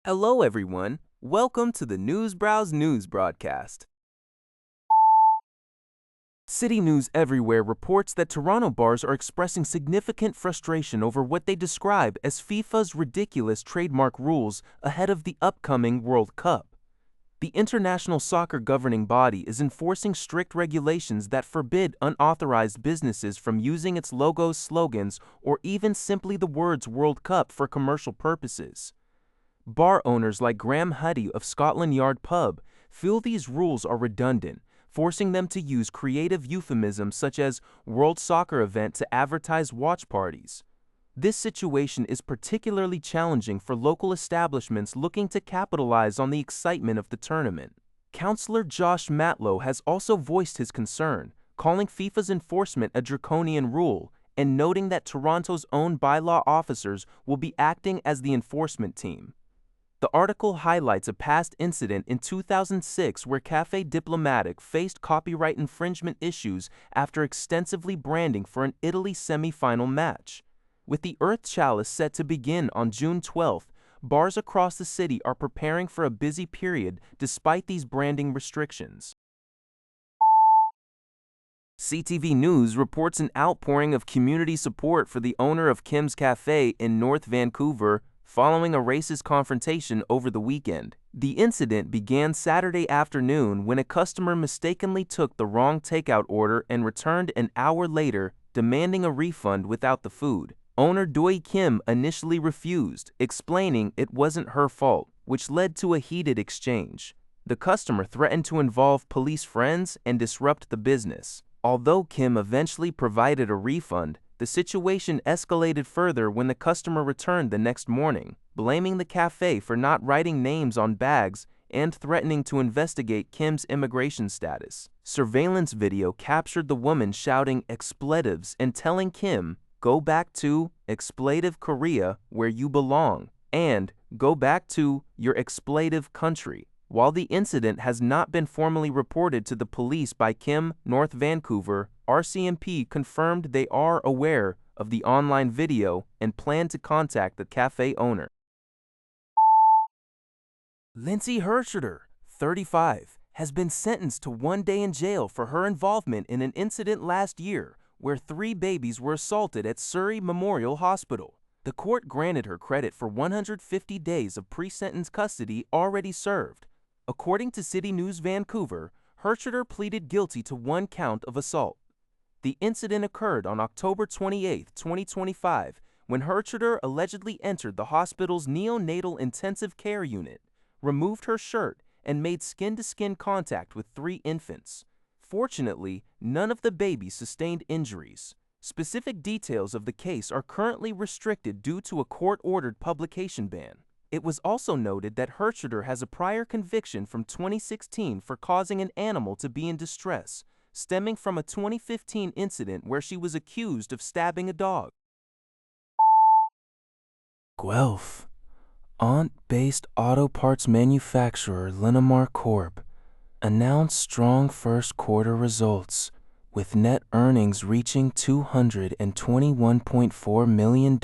Hello, everyone. Welcome to the News Browse News broadcast. City News Everywhere reports that Toronto bars are expressing significant frustration over what they describe as FIFA's ridiculous trademark rules ahead of the upcoming World Cup. The international soccer governing body is enforcing strict regulations that forbid unauthorized businesses from using its logos, slogans, or even simply the words World Cup for commercial purposes. Bar owners like Graham Huddy of Scotland Yard Pub feel these rules are redundant, forcing them to use creative euphemisms such as World Soccer Event to advertise watch parties. This situation is particularly challenging for local establishments looking to capitalize on the excitement of the tournament. Councillor Josh Matlow has also voiced his concern, calling FIFA's enforcement a draconian rule and noting that Toronto's own bylaw officers will be acting as the enforcement team. The article highlights a past incident in 2006 where Café Diplomatic faced copyright infringement issues after extensively branding for an Italy semi-final match. With the Earth Chalice set to begin on June 12th, bars across the city are preparing for a busy period despite these branding restrictions. CTV News reports an outpouring of community support for the owner of Kim's Café in North Vancouver following a racist confrontation over the weekend. The incident began Saturday afternoon when a customer mistakenly took the wrong takeout order and returned an hour later, demanding a refund without the food. Owner Doi Kim initially refused, explaining it wasn't her fault, which led to a heated exchange. The customer threatened to involve police friends and disrupt the business. Although Kim eventually provided a refund, the situation escalated further when the customer returned the next morning, blaming the cafe for not writing names on bags and threatening to investigate Kim's immigration status. Surveillance video captured the woman shouting expletives and telling Kim, "Go back to expletive Korea where you belong," and "Go back to your expletive country." While the incident has not been formally reported to the police by Kim, North Vancouver, RCMP confirmed they are aware of the online video and plan to contact the cafe owner. Lindsay Herscheder, 35, has been sentenced to 1 day in jail for her involvement in an incident last year where 3 babies were assaulted at Surrey Memorial Hospital. The court granted her credit for 150 days of pre-sentence custody already served. According to City News Vancouver, Herscheder pleaded guilty to 1 count of assault. The incident occurred on October 28, 2025, when Herscheder allegedly entered the hospital's neonatal intensive care unit, removed her shirt, and made skin-to-skin contact with 3 infants. Fortunately, none of the babies sustained injuries. Specific details of the case are currently restricted due to a court-ordered publication ban. It was also noted that Herscheder has a prior conviction from 2016 for causing an animal to be in distress, stemming from a 2015 incident where she was accused of stabbing a dog. Guelph. Aunt-based auto parts manufacturer Linamar Corp. announced strong first quarter results, with net earnings reaching $221.4 million.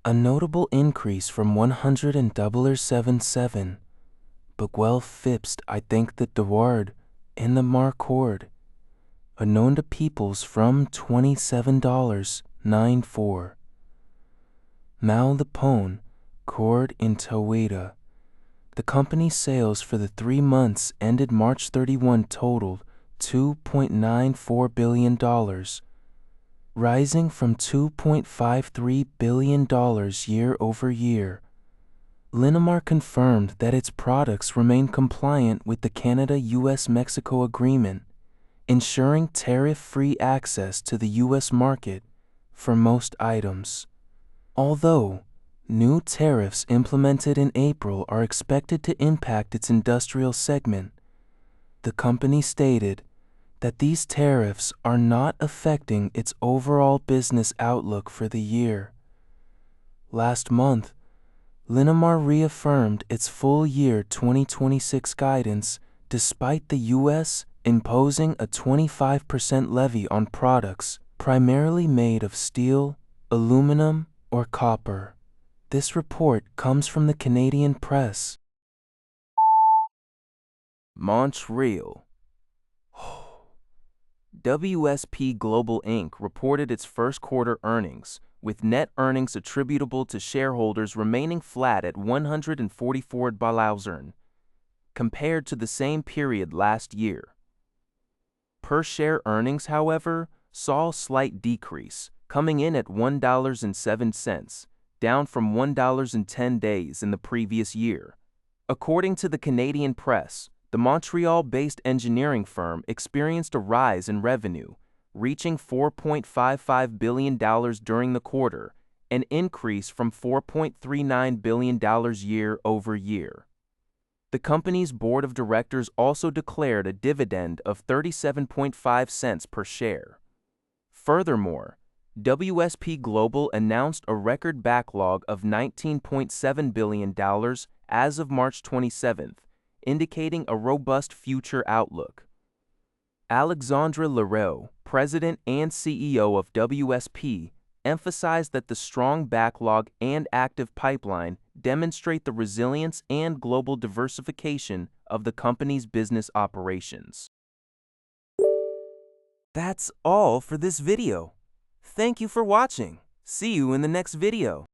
A notable increase from $100.77, but Guelph fixed I think that the word in the marcord, a known to peoples from $27.94. Mal the Pone, cord in Taweda. The company's sales for the 3 months ended March 31 totaled $2.94 billion, rising from $2.53 billion year over year. Linamar confirmed that its products remain compliant with the Canada-US-Mexico Agreement, ensuring tariff-free access to the U.S. market for most items. Although new tariffs implemented in April are expected to impact its industrial segment, the company stated that these tariffs are not affecting its overall business outlook for the year. Last month, Linamar reaffirmed its full year 2026 guidance despite the U.S. imposing a 25% levy on products primarily made of steel, aluminum, or copper. This report comes from the Canadian press. Montreal. WSP Global Inc. reported its first quarter earnings, with net earnings attributable to shareholders remaining flat at $144 compared to the same period last year. Per-share earnings, however, saw a slight decrease, coming in at $1.07, down from $1.10 in the previous year. According to the Canadian press, the Montreal-based engineering firm experienced a rise in revenue, reaching $4.55 billion during the quarter, an increase from $4.39 billion year over year. The company's board of directors also declared a dividend of 37.5 cents per share. Furthermore, WSP Global announced a record backlog of $19.7 billion as of March 27th, indicating a robust future outlook. Alexandre Leroux, president and CEO of WSP, emphasized that the strong backlog and active pipeline demonstrate the resilience and global diversification of the company's business operations. That's all for this video. Thank you for watching. See you in the next video.